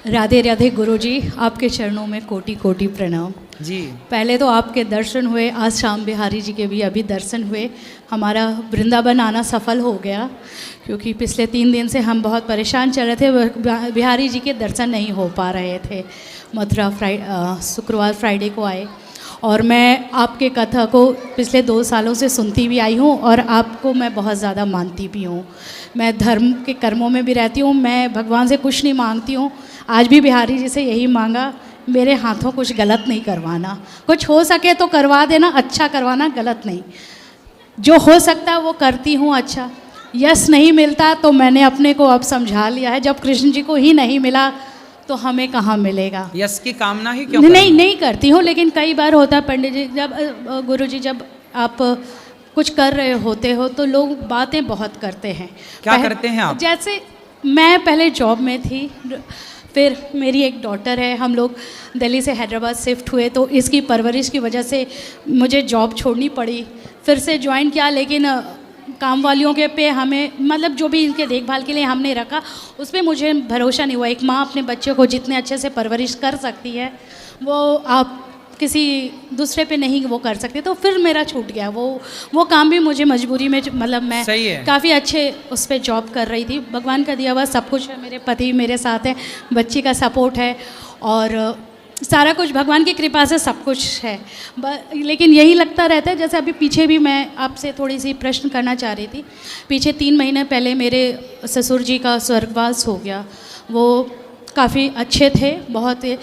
राधे राधे गुरुजी, आपके चरणों में कोटि कोटि प्रणाम जी। पहले तो आपके दर्शन हुए, आज श्याम बिहारी जी के भी अभी दर्शन हुए। हमारा वृंदावन आना सफल हो गया, क्योंकि पिछले 3 दिन से हम बहुत परेशान चल रहे थे, बिहारी जी के दर्शन नहीं हो पा रहे थे। मथुरा शुक्रवार फ्राइडे को आए और मैं आपके कथा को पिछले 2 सालों से सुनती भी आई हूँ और आपको मैं बहुत ज़्यादा मानती भी हूँ। मैं धर्म के कर्मों में भी रहती हूँ, मैं भगवान से कुछ नहीं मांगती हूँ। आज भी बिहारी जी से यही मांगा, मेरे हाथों कुछ गलत नहीं करवाना, कुछ हो सके तो करवा देना, अच्छा करवाना, गलत नहीं। जो हो सकता है वो करती हूँ अच्छा। यश नहीं मिलता तो मैंने अपने को अब समझा लिया है, जब कृष्ण जी को ही नहीं मिला तो हमें कहाँ मिलेगा। यश की कामना ही क्यों नहीं करती हूँ, लेकिन कई बार होता है पंडित जी, जब गुरु जी जब आप कुछ कर रहे होते हो तो लोग बातें बहुत करते हैं। क्या करते हैं आप? जैसे मैं पहले जॉब में थी, फिर मेरी एक डॉटर है, हम लोग दिल्ली से हैदराबाद शिफ्ट हुए, तो इसकी परवरिश की वजह से मुझे जॉब छोड़नी पड़ी, फिर से ज्वाइन किया। लेकिन काम वालियों के पे हमें, मतलब जो भी इनके देखभाल के लिए हमने रखा, उस पर मुझे भरोसा नहीं हुआ। एक माँ अपने बच्चे को जितने अच्छे से परवरिश कर सकती है वो आप किसी दूसरे पे नहीं वो कर सकते, तो फिर मेरा छूट गया वो काम भी मुझे मजबूरी में, मतलब मैं काफ़ी अच्छे उस पर जॉब कर रही थी। भगवान का दिया हुआ सब कुछ है, मेरे पति मेरे साथ हैं, बच्ची का सपोर्ट है और सारा कुछ भगवान की कृपा से सब कुछ है। लेकिन यही लगता रहता है, जैसे अभी पीछे भी मैं आपसे थोड़ी सी प्रश्न करना चाह रही थी। पीछे 3 महीने पहले मेरे ससुर जी का स्वर्गवास हो गया, वो काफ़ी अच्छे थे बहुत।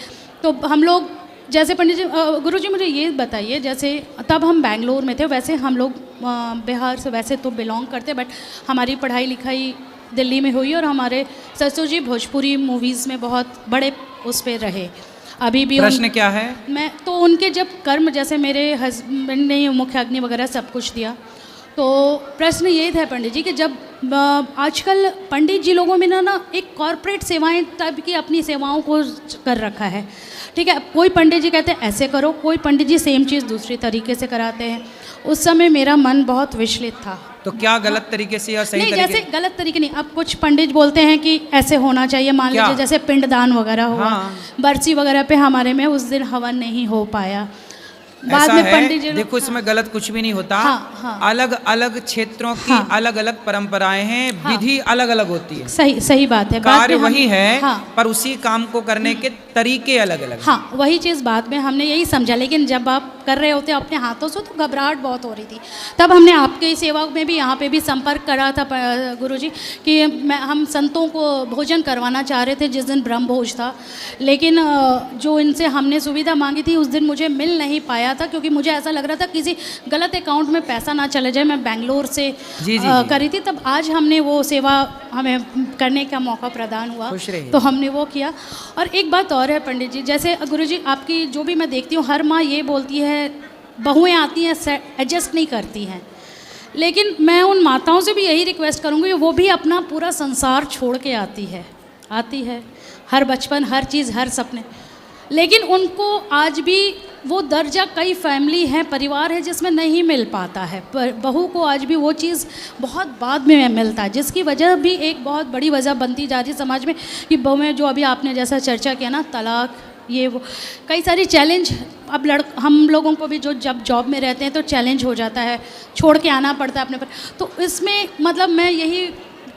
तो हम लोग जैसे पंडित जी, गुरु जी मुझे ये बताइए, जैसे तब हम बेंगलोर में थे, वैसे हम लोग बिहार से वैसे तो बिलोंग करते, बट हमारी पढ़ाई लिखाई दिल्ली में हुई और हमारे ससुर जी भोजपुरी मूवीज़ में बहुत बड़े उस पर रहे। अभी भी प्रश्न क्या है? मैं तो उनके जब कर्म, जैसे मेरे हस्बैंड ने मुख्य अग्नि वगैरह सब कुछ दिया, तो प्रश्न ये था पंडित जी कि जब आजकल पंडित जी लोगों में ना एक कॉरपोरेट सेवाएं टाइप की अपनी सेवाओं को कर रखा है, ठीक है। कोई पंडित जी कहते हैं ऐसे करो, कोई पंडित जी सेम चीज़ दूसरी तरीके से कराते हैं। उस समय मेरा मन बहुत विचलित था। तो क्या गलत तरीके से या सही नहीं, तरीके? जैसे गलत तरीके नहीं, अब कुछ पंडित बोलते हैं कि ऐसे होना चाहिए, मान लीजिए जैसे पिंडदान वगैरह हुआ, बरसी वगैरह पे हमारे में उस दिन हवन नहीं हो पाया, बाद में पंडित जी। देखो इसमें गलत कुछ भी नहीं होता। अलग अलग क्षेत्रों की अलग अलग परंपराएं हैं, विधि अलग अलग होती है। सही बात है, कार्य वही है, पर उसी काम को करने के तरीके अलग अलग। हाँ, वही चीज़ बाद में हमने यही समझा। लेकिन जब आप कर रहे होते अपने हाथों से तो घबराहट बहुत हो रही थी। तब हमने आपके सेवा में भी यहाँ पे भी संपर्क करा था गुरुजी कि हम संतों को भोजन करवाना चाह रहे थे जिस दिन ब्रह्म भोज था, लेकिन जो इनसे हमने सुविधा मांगी थी उस दिन मुझे मिल नहीं पाया था, क्योंकि मुझे ऐसा लग रहा था किसी गलत अकाउंट में पैसा ना चले जाए। मैं बेंगलोर से करी थी, तब आज हमने वो सेवा हमें करने का मौका प्रदान हुआ, तो हमने वो किया। और एक बात और है पंडित जी, जैसे गुरुजी आपकी जो भी मैं देखती हूँ, हर माँ ये बोलती है, बहुएं आती हैं एडजस्ट नहीं करती हैं, लेकिन मैं उन माताओं से भी यही रिक्वेस्ट करूँगी, वो भी अपना पूरा संसार छोड़ के आती है, हर बचपन, हर चीज़, हर सपने, लेकिन उनको आज भी वो दर्जा, कई फैमिली हैं, परिवार है जिसमें नहीं मिल पाता है। पर बहू को आज भी वो चीज़ बहुत बाद में मिलता है, जिसकी वजह भी एक बहुत बड़ी वजह बनती जा रही है समाज में कि बहू में, जो अभी आपने जैसा चर्चा किया ना, तलाक, ये वो कई सारी चैलेंज। अब हम लोगों को भी जो जब जॉब में रहते हैं तो चैलेंज हो जाता है, छोड़ के आना पड़ता है अपने पर। तो इसमें मतलब मैं यही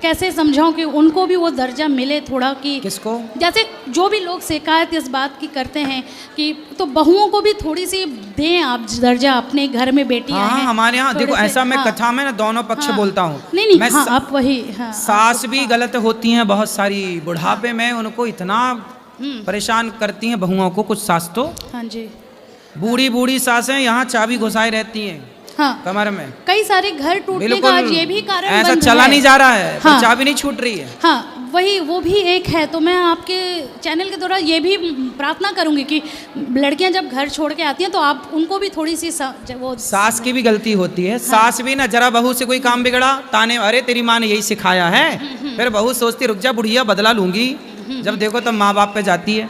कैसे समझाऊं कि उनको भी वो दर्जा मिले थोड़ा, कि किसको? जैसे जो भी लोग शिकायत इस बात की करते हैं कि तो बहुओं को भी थोड़ी सी दें आप दर्जा, अपने घर में बेटियां हैं। हमारे यहाँ देखो ऐसा, मैं कथा में ना दोनों पक्ष बोलता हूँ। नहीं, आप वही सास भी गलत होती हैं बहुत सारी, बुढ़ापे में उनको इतना परेशान करती हैं बहुओं को कुछ सास तो। हाँ जी, बूढ़ी सासें यहाँ चाबी घुसाई रहती हैं कमर में। कई सारे घर टूटने का आज ये भी कारण ऐसा चला नहीं जा रहा है, तो चाबी नहीं छूट रही है। हाँ, वही वो भी एक है। तो मैं आपके चैनल के द्वारा ये भी प्रार्थना करूंगी कि लड़कियां जब घर छोड़ के आती हैं तो आप उनको भी थोड़ी सी वो, सास की भी गलती होती है। सास भी ना, जरा बहू से कोई काम बिगड़ा, ताने, अरे तेरी माँ ने यही सिखाया है, फिर बहू सोचती रुक जा बुढ़िया, बदला लूंगी, जब देखो तब माँ बाप पे जाती है।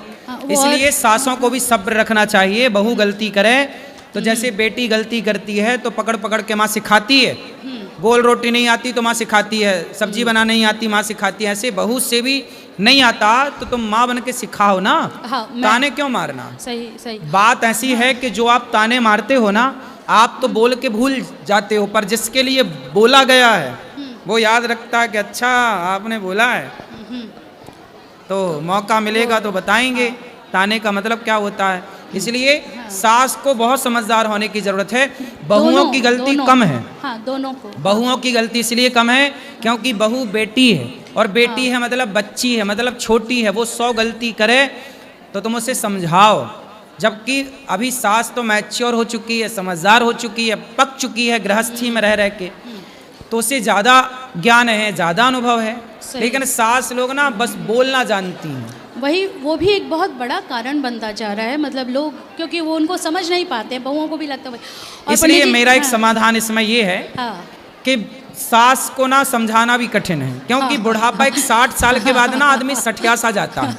इसलिए सासों को भी सब्र रखना चाहिए। बहू गलती करे तो जैसे बेटी गलती करती है तो पकड़ पकड़ के माँ सिखाती है, गोल रोटी नहीं आती तो माँ सिखाती है, सब्जी बनाना नहीं आती माँ सिखाती है। ऐसे बहू से भी नहीं आता तो तुम माँ बन के सिखाओ ना। हाँ, ताने क्यों मारना? सही सही। बात ऐसी है कि जो आप ताने मारते हो ना, आप तो बोल के भूल जाते हो, पर जिसके लिए बोला गया है वो याद रखता है कि अच्छा आपने बोला है। तो मौका मिलेगा तो बताएंगे ताने का मतलब क्या होता है। इसलिए सास को बहुत समझदार होने की जरूरत है। बहुओं की गलती कम है। हाँ, दोनों को। बहुओं की गलती इसलिए कम है क्योंकि बहू बेटी है, और बेटी है मतलब बच्ची है, मतलब छोटी है। वो 100 गलती करे तो तुम उसे समझाओ, जबकि अभी सास तो मैच्योर हो चुकी है, समझदार हो चुकी है, पक चुकी है गृहस्थी में रह रह के, तो उसे ज़्यादा ज्ञान है, ज़्यादा अनुभव है। लेकिन सास लोग ना बस बोलना जानती हैं। वही, वो भी एक बहुत बड़ा कारण बनता जा रहा है। मतलब लोग, क्योंकि वो उनको समझ नहीं पाते, बहुओं को भी लगता है वही। इसलिए मेरा एक समाधान इसमें ये है कि सास को ना समझाना भी कठिन है, क्योंकि बुढ़ापा एक 60 साल के बाद ना आदमी सठिया सा जाता है।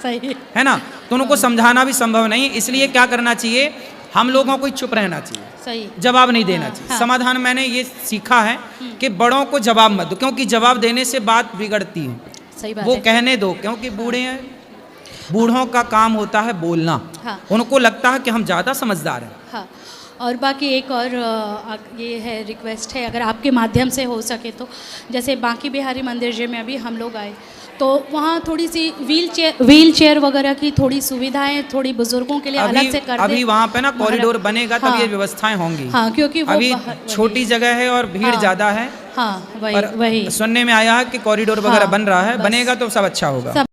सही है ना, तो उनको समझाना भी संभव नहीं। इसलिए क्या करना चाहिए, हम लोगों को चुप रहना चाहिए, सही, जवाब नहीं देना चाहिए। समाधान मैंने ये सीखा है कि बड़ों को जवाब मत दो, क्योंकि जवाब देने से बात बिगड़ती है। सही बात वो है। कहने दो, क्योंकि बूढ़े हैं, बूढ़ों का काम होता है बोलना। हाँ। उनको लगता है कि हम ज़्यादा समझदार हैं। हाँ, और बाकी एक और ये है, रिक्वेस्ट है, अगर आपके माध्यम से हो सके तो, जैसे बांकी बिहारी मंदिर जी में अभी हम लोग आए तो वहाँ थोड़ी सी व्हील चेयर वगैरह की थोड़ी सुविधाएं थोड़ी बुजुर्गों के लिए अलग से कर अभी वहाँ पे ना कॉरिडोर बनेगा तब हाँ, ये व्यवस्थाएं होंगी। हाँ, क्योंकि वो अभी छोटी जगह है और भीड़ ज़्यादा है। हाँ, वही सुनने में आया है कि कॉरिडोर वगैरह बन रहा है, बनेगा तो सब अच्छा होगा। सब